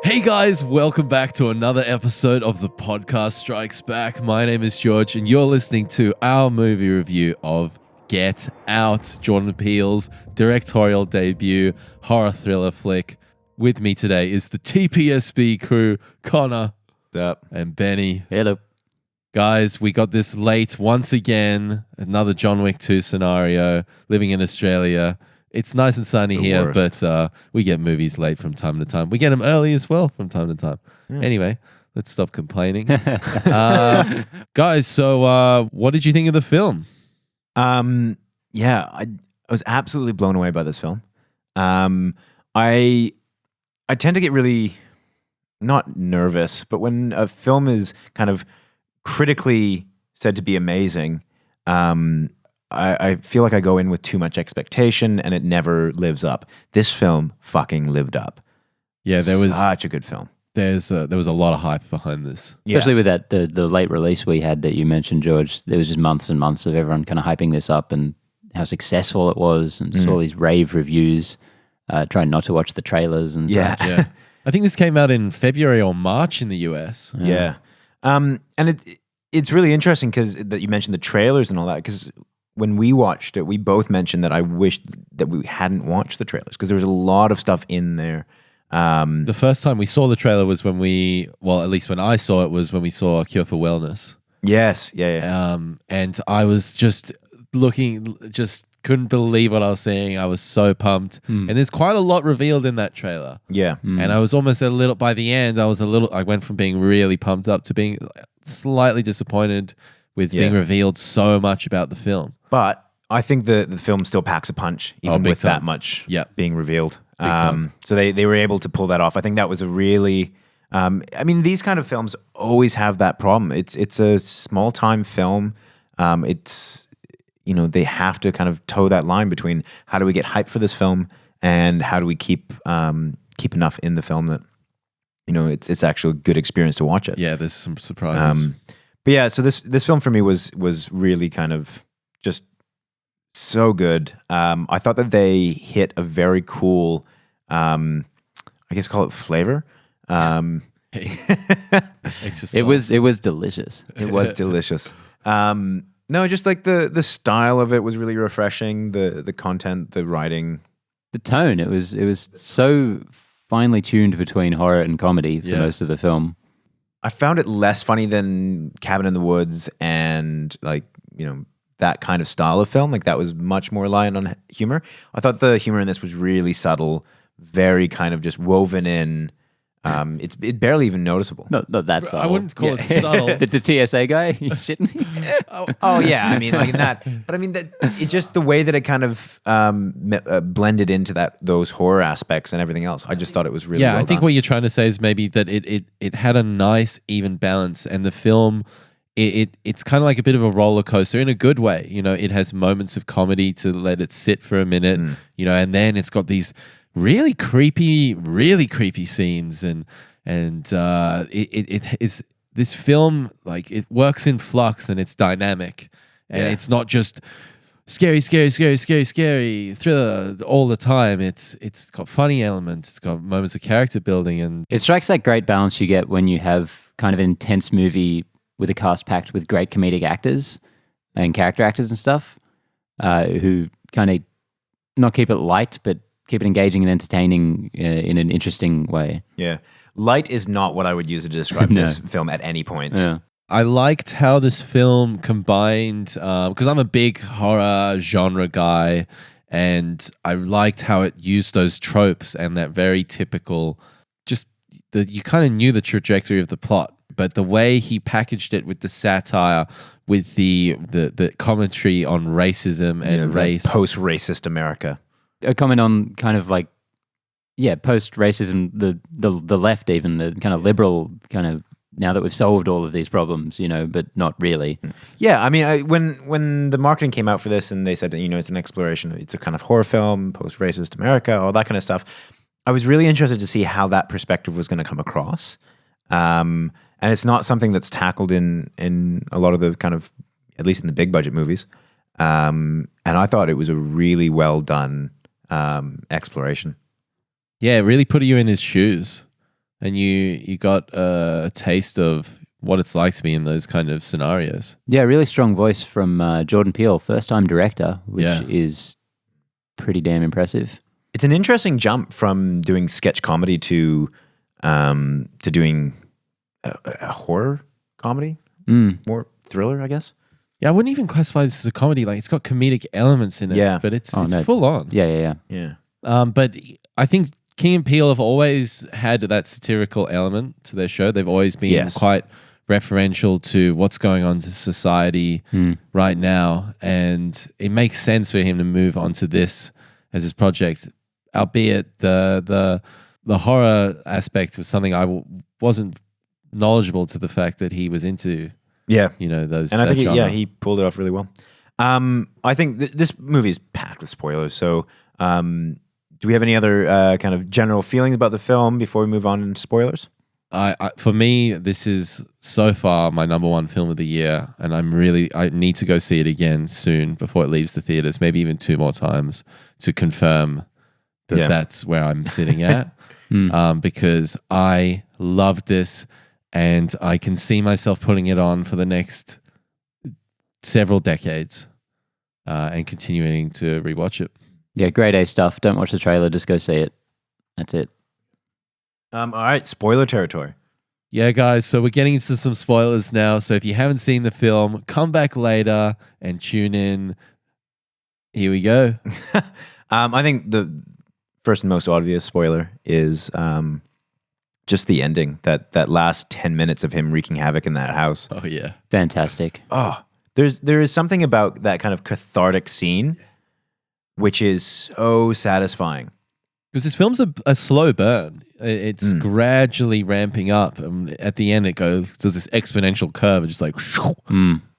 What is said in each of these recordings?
Hey guys, welcome back to another episode of the podcast Strikes Back. My name is George and you're listening to our movie review of Get Out, Jordan Peele's directorial debut horror thriller flick. With me today is the TPSB crew, Connor and Benny. Hello. Guys, we got this late once again, another John Wick 2 scenario, living in Australia. It's nice and sunny here, but we get movies late from time to time. We get them early as well from time to time. Yeah. Anyway, let's stop complaining. Guys, so what did you think of the film? I was absolutely blown away by this film. I tend to get really, not nervous, but when a film is kind of critically said to be amazing, I feel like I go in with too much expectation and it never lives up. This film fucking lived up. Yeah, there was such a good film. There was a lot of hype behind this. Especially with that the late release we had that you mentioned, George. There was just months and months of everyone kind of hyping this up and how successful it was and just all these rave reviews, trying not to watch the trailers and such. Yeah. I think this came out in February or March in the US. Yeah. And it's really interesting that you mentioned the trailers and all that, because when we watched it, we both mentioned that I wished that we hadn't watched the trailers because there was a lot of stuff in there. The first time we saw the trailer was at least when I saw it, was when we saw Cure for Wellness. Yes, yeah. And I was just couldn't believe what I was seeing. I was so pumped. And there's quite a lot revealed in that trailer. Yeah. And I was almost by the end, I went from being really pumped up to being slightly disappointed with being revealed so much about the film. But I think the film still packs a punch, even with that much being revealed. So they were able to pull that off. I think that was a really... these kind of films always have that problem. It's a small-time film. They have to kind of toe that line between how do we get hype for this film and how do we keep enough in the film that, it's actually a good experience to watch it. Yeah, there's some surprises. But yeah, so this film for me was really kind of just so good. I thought that they hit a very cool, I guess call it flavor. It was delicious. It was delicious. No, just like the style of it was really refreshing. The content, the writing, the tone. It was so finely tuned between horror and comedy for most of the film. I found it less funny than Cabin in the Woods and that kind of style of film. Like that was much more reliant on humor. I thought the humor in this was really subtle, very kind of just woven in. It's barely even noticable. Not that subtle. I wouldn't call it subtle. The TSA guy, you shitting me? Oh yeah, I mean like in that. But I mean that it's just the way that it kind of blended into those horror aspects and everything else. I just thought it was really well I think done. what you're trying to say is maybe that it had a nice even balance, and the film it's kind of like a bit of a roller coaster in a good way. It has moments of comedy to let it sit for a minute, and then it's got these really creepy scenes, and it is this film, like, it works in flux and it's dynamic, and it's not just scary thriller all the time. It's got funny elements, it's got moments of character building, and it strikes that great balance you get when you have kind of an intense movie with a cast packed with great comedic actors and character actors and stuff, who kind of not keep it light but keep it engaging and entertaining in an interesting way. Yeah. Light is not what I would use to describe this film at any point. Yeah. I liked how this film combined, because I'm a big horror genre guy, and I liked how it used those tropes and that very typical, you kind of knew the trajectory of the plot, but the way he packaged it with the satire, with the commentary on racism and race. Post-racist America. A comment on kind of like, post-racism, the left, even the kind of liberal kind of, now that we've solved all of these problems, but not really. Yeah, I mean, when the marketing came out for this and they said that, it's an exploration, it's a kind of horror film, post-racist America, all that kind of stuff, I was really interested to see how that perspective was going to come across. And it's not something that's tackled in a lot of the kind of, at least in the big budget movies. And I thought it was a really well done exploration. Yeah, it really put you in his shoes. and you got a taste of what it's like to be in those kind of scenarios. Yeah, really strong voice from Jordan Peele, first-time director, which Yeah. is pretty damn impressive. It's an interesting jump from doing sketch comedy to doing a horror comedy, more thriller, I guess. Yeah, I wouldn't even classify this as a comedy. Like, it's got comedic elements in it, Yeah. but it's no. full on. Yeah. Yeah. But I think Key and Peele have always had that satirical element to their show. They've always been quite referential to what's going on to society right now, and it makes sense for him to move on to this as his project, albeit the horror aspect was something I wasn't knowledgeable to the fact that he was into. Yeah. Those. And I think, genre. he pulled it off really well. I think this movie is packed with spoilers. So do we have any other kind of general feelings about the film before we move on into spoilers? For me, this is so far my number one film of the year, and I need to go see it again soon before it leaves the theaters, maybe even 2 more times to confirm that that's where I'm sitting at. Because I loved this, and I can see myself putting it on for the next several decades and continuing to rewatch it. Yeah, grade A stuff. Don't watch the trailer, just go see it. That's it. All right, spoiler territory. Yeah, guys, so we're getting into some spoilers now. So if you haven't seen the film, come back later and tune in. Here we go. I think the first and most obvious spoiler is just the ending, that last 10 minutes of him wreaking havoc in that house. Oh, yeah. Fantastic. Oh, there is something about that kind of cathartic scene which is so satisfying. Because this film's a slow burn. It's gradually ramping up. And at the end, it does this exponential curve, just like,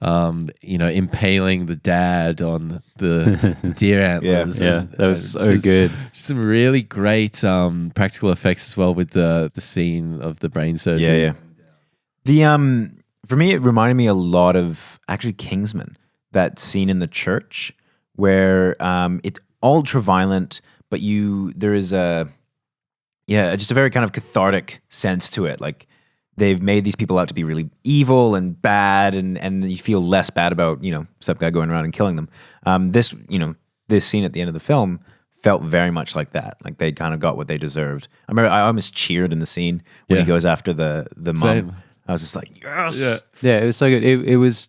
impaling the dad on the deer antlers. Yeah, that was so good. Just some really great practical effects as well with the scene of the brain surgery. Yeah. The for me, it reminded me a lot of actually Kingsman, that scene in the church where it's ultra violent, but there is just a very kind of cathartic sense to it. Like they've made these people out to be really evil and bad, and you feel less bad about some guy going around and killing them. This scene at the end of the film felt very much like that. Like they kind of got what they deserved. I remember I almost cheered in the scene when he goes after the mom. Same. I was just like, yes. Yeah, it was so good. It was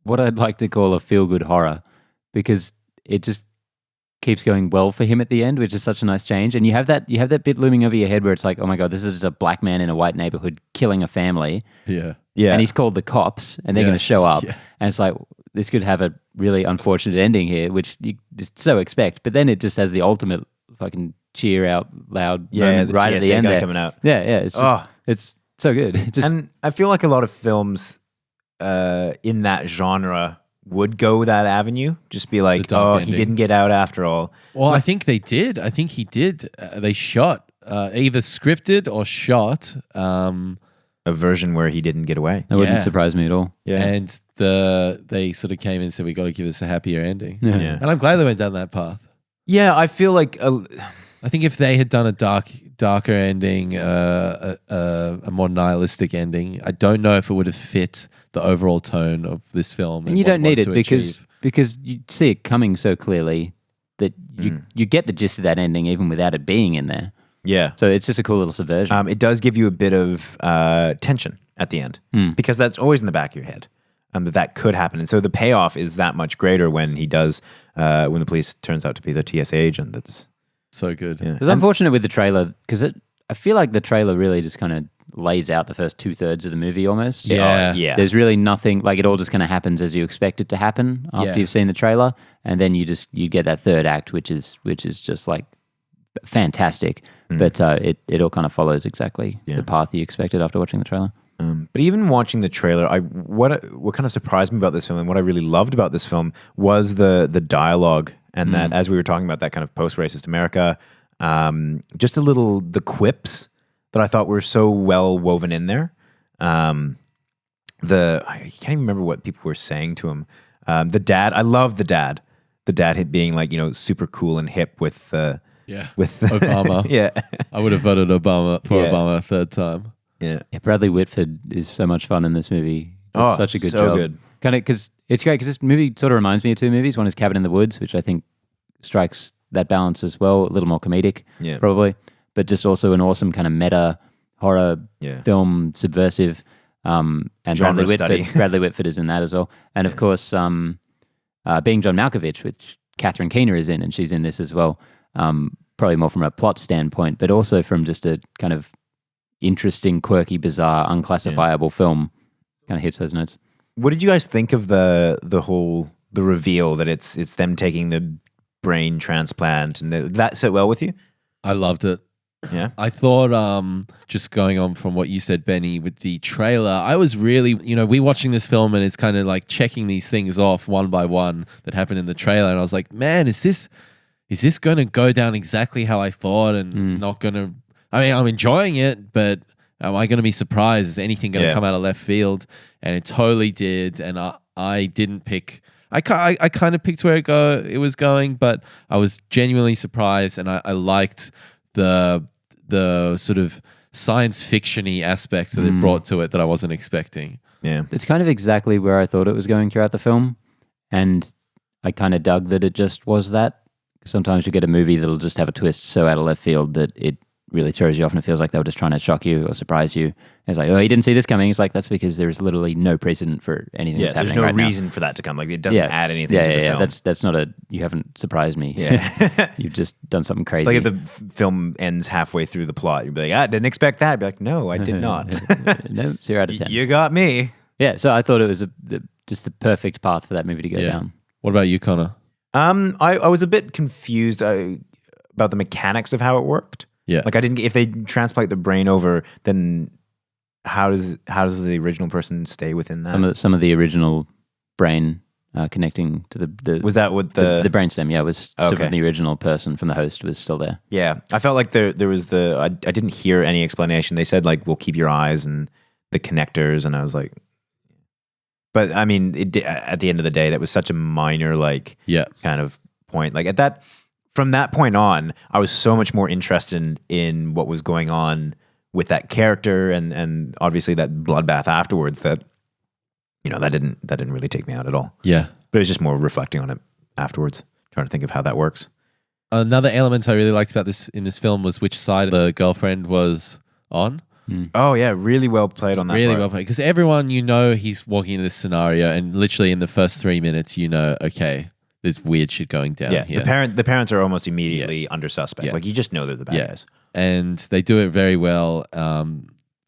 what I'd like to call a feel-good horror, because it just keeps going well for him at the end, which is such a nice change. And you have that bit looming over your head where it's like, oh my God, this is just a black man in a white neighborhood killing a family. Yeah. Yeah. And he's called the cops and they're going to show up. Yeah. And it's like, this could have a really unfortunate ending here, which you just so expect. But then it just has the ultimate fucking cheer out loud moment right at the end guy there. coming out. Yeah. It's just, it's so good. And I feel like a lot of films in that genre would go that avenue, just be like, oh, ending. He didn't get out after all. Well, I think they did. I think he did. They shot, either scripted or shot a version where he didn't get away. That wouldn't surprise me at all. Yeah. And they sort of came in and said, we got to give us a happier ending. Yeah. And I'm glad they went down that path. Yeah, I feel like I think if they had done a darker ending, a more nihilistic ending, I don't know if it would have fit the overall tone of this film. And you don't need it because you see it coming so clearly that you get the gist of that ending even without it being in there. Yeah. So it's just a cool little subversion. It does give you a bit of tension at the end because that's always in the back of your head that could happen. And so the payoff is that much greater when he does, when the police turns out to be the TSA agent. That's so good. It was unfortunate with the trailer because I feel like the trailer really just kind of lays out the first 2/3 of the movie almost. Yeah. There's really nothing, like it all just kind of happens as you expect it to happen after you've seen the trailer. And then you get that third act, which is just like fantastic. But it all kind of follows exactly the path you expected after watching the trailer. But even watching the trailer, what kind of surprised me about this film and what I really loved about this film was the dialogue, and that, as we were talking about, that kind of post-racist America, just the quips that I thought were so well woven in there. I can't even remember what people were saying to him. The dad, I love the dad. The dad being like, super cool and hip with Yeah. with Obama. yeah, I would have voted Obama for Yeah. Obama a third time. yeah. Yeah, Bradley Whitford is so much fun in this movie. Does such a good so job. good. Kind of because it's great because this movie sort of reminds me of two movies. One is Cabin in the Woods, which I think strikes that balance as well, a little more comedic, Yeah. probably, but just also an awesome kind of meta horror Yeah. film, subversive. And Genre Bradley study. Whitford, Bradley Whitford is in that as well, and of course, Being John Malkovich, which Catherine Keener is in, and she's in this as well. Probably more from a plot standpoint, but also from just a kind of interesting, quirky, bizarre, unclassifiable film. Kind of hits those notes. What did you guys think of the reveal that it's them taking the brain transplant, and that sit well with you? I loved it. Yeah. I thought, just going on from what you said, Benny, with the trailer, I was really, we watching this film and it's kind of like checking these things off one by one that happened in the trailer. And I was like, man, is this going to go down exactly how I thought and not going to, I'm enjoying it, but am I going to be surprised? Is anything going to come out of left field? And it totally did. And I didn't pick, I kind of picked where it was going, but I was genuinely surprised, and I liked the sort of science fiction-y aspects that it brought to it that I wasn't expecting. Yeah. It's kind of exactly where I thought it was going throughout the film, and I kind of dug that it just was that. Sometimes you get a movie that'll just have a twist so out of left field that it really throws you off, and it feels like they were just trying to shock you or surprise you. It's like, oh, you didn't see this coming. It's like, that's because there's literally no precedent for anything that's There's happening no right now. reason for that to come. Like, it doesn't add anything to the film. That's not you haven't surprised me. Yeah. You've just done something crazy. Like if the film ends halfway through the plot, you'd be like, I didn't expect that. I'd be like, no, I did not. No, 0 out of 10. You got me. Yeah, so I thought it was just the perfect path for that movie to go down. What about you, Connor? I was a bit confused about the mechanics of how it worked. Yeah. Like, I didn't. If they transplant the brain over, then how does the original person stay within that? Some of the original brain connecting to the Was that what the brainstem? Yeah, was still Okay. from the original person from the host was still there. Yeah, I felt like there was I didn't hear any explanation. They said like, we'll keep your eyes and the connectors, and I was like, but I mean, at the end of the day, that was such a minor kind of point. Like from that point on, I was so much more interested in what was going on with that character and obviously that bloodbath afterwards that that didn't really take me out at all. Yeah. But it was just more reflecting on it afterwards, trying to think of how that works. Another element I really liked about this in this film was which side the girlfriend was on. Oh yeah, really well played on that. Really part. well played, because everyone he's walking into this scenario, and literally in the first 3 minutes, okay, there's weird shit going down Yeah, here. the parents are almost immediately under suspect. Yeah. Like, you just know they're the bad guys. And they do it very well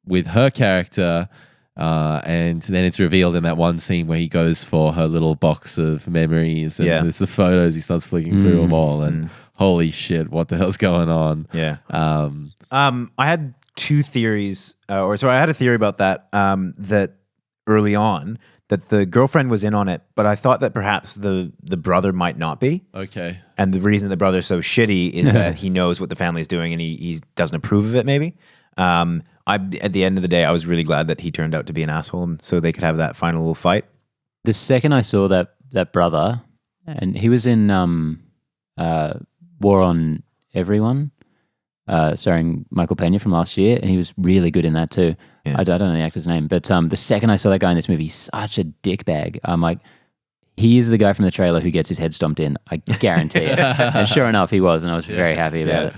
with her character, and then it's revealed in that one scene where he goes for her little box of memories, and there's the photos. He starts flicking through them all, and holy shit, what the hell's going on? Yeah. I had two theories, I had a theory about that. That early on, that the girlfriend was in on it, but I thought that perhaps the brother might not be. Okay. And the reason the brother's so shitty is that he knows what the family's doing and he doesn't approve of it, maybe. At the end of the day, I was really glad that he turned out to be an asshole, and so they could have that final little fight. The second I saw that brother, and he was in War on Everyone, starring Michael Pena from last year, and he was really good in that too. Yeah. I don't know the actor's name, but the second I saw that guy in this movie, he's such a dickbag. I'm like, he is the guy from the trailer who gets his head stomped in. I guarantee it. And sure enough, he was, and I was very happy about it.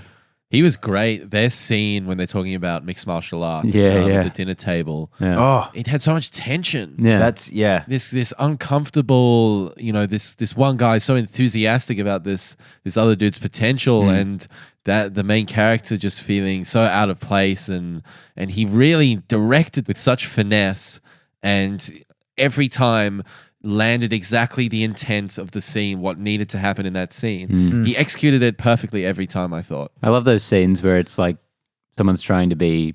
He was great. Their scene when they're talking about mixed martial arts at the dinner table. Yeah. Oh, It had so much tension. Yeah. that's This uncomfortable, this one guy so enthusiastic about this other dude's potential, and that the main character just feeling so out of place, and he really directed with such finesse, and every time landed exactly the intent of the scene, what needed to happen in that scene. He executed it perfectly every time, I thought. I love those scenes where it's like someone's trying to be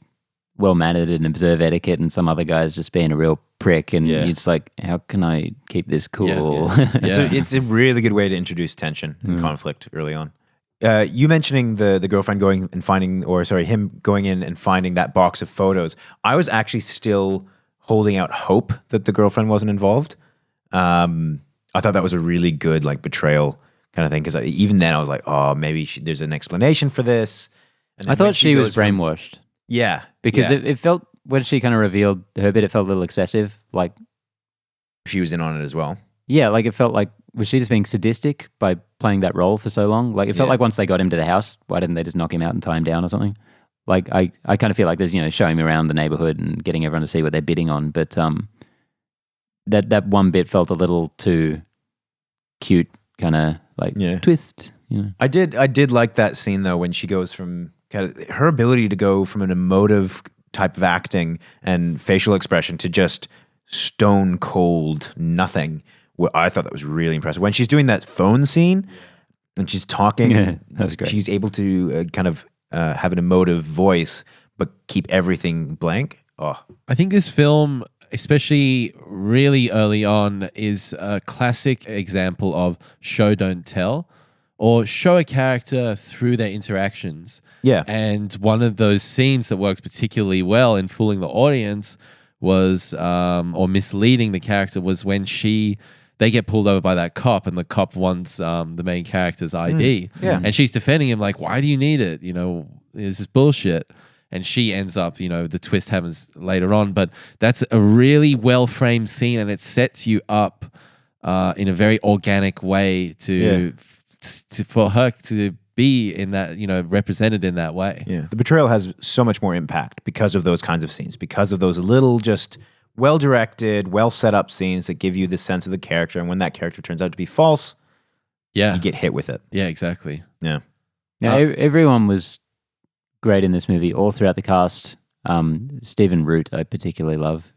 well-mannered and observe etiquette, and some other guy's just being a real prick, and it's like, how can I keep this cool? It's a really good way to introduce tension and conflict early on. You mentioning the girlfriend going and finding, him going in and finding that box of photos. I was actually still holding out hope that the girlfriend wasn't involved. I thought that was a really good betrayal kind of thing. Because even then I was like, oh, maybe there's an explanation for this. And I then when thought she was goes from- brainwashed Yeah. because yeah. it felt, when she kind of revealed her bit, it felt a little excessive. Like, She was in on it as well. yeah, like it felt like, was she just being sadistic by playing that role for so long? Like it felt Yeah. like once they got him to the house, why didn't they just knock him out and tie him down or something? Like I kind of feel like there's, showing me around the neighborhood and getting everyone to see what they're bidding on. But that one bit felt a little too cute, kind of like twist. I did like that scene though, when she goes from her ability to go from an emotive type of acting and facial expression to just stone cold nothing. I thought that was really impressive. When she's doing that phone scene and she's talking, Yeah, that was great. She's able to kind of have an emotive voice, but keep everything blank. Oh, I think this film, especially really early on, is a classic example of show don't tell, or show a character through their interactions. yeah. And one of those scenes that works particularly well in fooling the audience was, or misleading the character, was when they get pulled over by that cop, and the cop wants the main character's ID. yeah. And she's defending him like, why do you need it? This is bullshit. And she ends up, the twist happens later on. But that's a really well-framed scene, and it sets you up in a very organic way for her to be in that, represented in that way. Yeah, the betrayal has so much more impact because of those kinds of scenes, because of those little, just well-directed, well-set-up scenes that give you the sense of the character. And when that character turns out to be false, Yeah. you get hit with it. Yeah, exactly. Yeah. Now, everyone was great in this movie, all throughout the cast. Stephen Root, I particularly love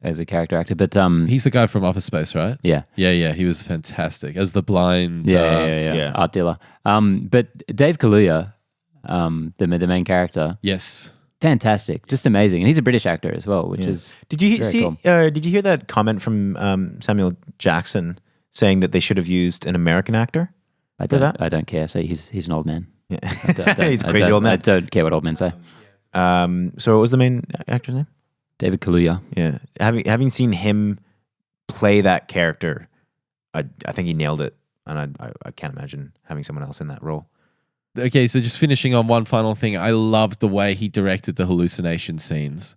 as a character actor, but He's the guy from Office Space, right? yeah, Yeah. He was fantastic as the blind. yeah, art dealer. But Dave Kaluuya, the main character, Yes. fantastic, just amazing, and he's a British actor as well, which is Did you very see? cool. Did you hear that comment from Samuel Jackson saying that they should have used an American actor? I for don't, that? I don't care. So he's an old man. Yeah. I don't- He's a I crazy don't- old man. I don't care what old men say. So what was the main actor's name? David Kaluuya. Yeah, having seen him play that character, I think he nailed it, and I can't imagine having someone else in that role. Okay, so just finishing on one final thing. I loved the way he directed the hallucination scenes.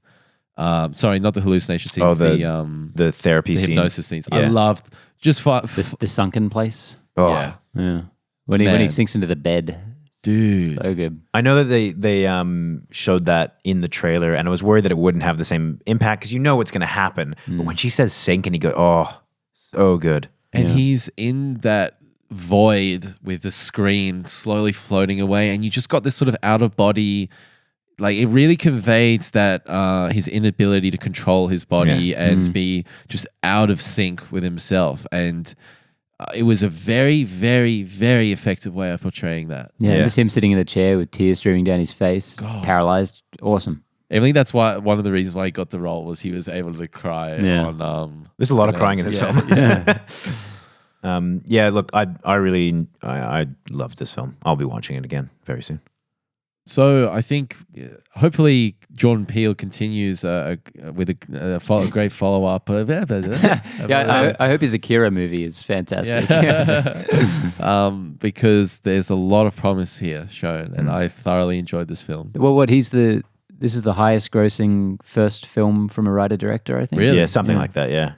Sorry, not the hallucination scenes. Oh, the therapy the scene. hypnosis scenes. Yeah. I loved just The sunken place. Oh, yeah. Yeah, when he Man. sinks into the bed, Dude. so good. I know that they showed that in the trailer, and I was worried that it wouldn't have the same impact because you know what's going to happen. But when she says sink, and he goes, oh, so good. And Yeah. he's in that void with the screen slowly floating away, and you just got this sort of out of body, like it really conveyed that his inability to control his body and be just out of sync with himself. And it was a very, very, very effective way of portraying that. Yeah, Yeah. just him sitting in the chair with tears streaming down his face, God. paralyzed. Awesome. I think that's why one of the reasons why he got the role was he was able to cry Yeah. on. There's a lot of crying in this Yeah. film. Yeah, look, I really loved this film. I'll be watching it again very soon. So I think hopefully Jordan Peele continues with a great follow up. Yeah, I hope his Akira movie is fantastic. Because there's a lot of promise here shown, and I thoroughly enjoyed this film. Well, this is the highest grossing first film from a writer director, I think. Really? Yeah, something Yeah. like that. Yeah.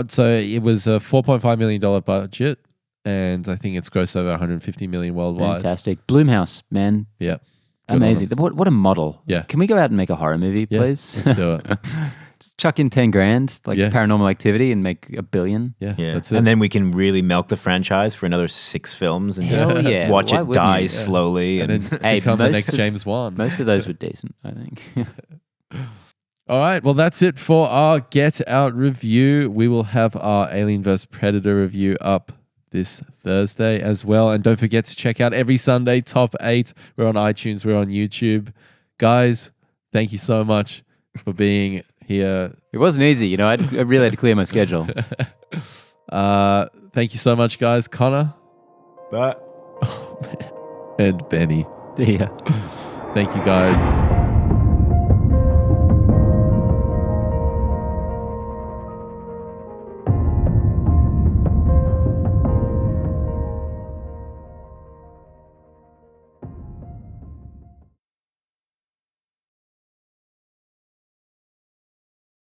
So it was a $4.5 million budget, and I think it's grossed over 150 million worldwide. Fantastic. Bloomhouse, man. Yeah. Good Amazing. What a model. Yeah. Can we go out and make a horror movie, Yeah, please? let's do it. Just chuck in 10 grand, like Yeah. Paranormal Activity, and make $1 billion. Yeah, Yeah. that's it. And then we can really milk the franchise for another 6 films and Hell just yeah. watch Why it wouldn't die you? Yeah. slowly. and And, then Hey, become the most next of- James Wan. Most of those were decent, I think. All right, well, that's it for our Get Out review. We will have our Alien vs. Predator review up this Thursday as well. And don't forget to check out every Sunday, Top 8. We're on iTunes, we're on YouTube. Guys, thank you so much for being here. It wasn't easy, I really had to clear my schedule. Thank you so much, guys. Connor but and Benny. See ya. Thank you, guys.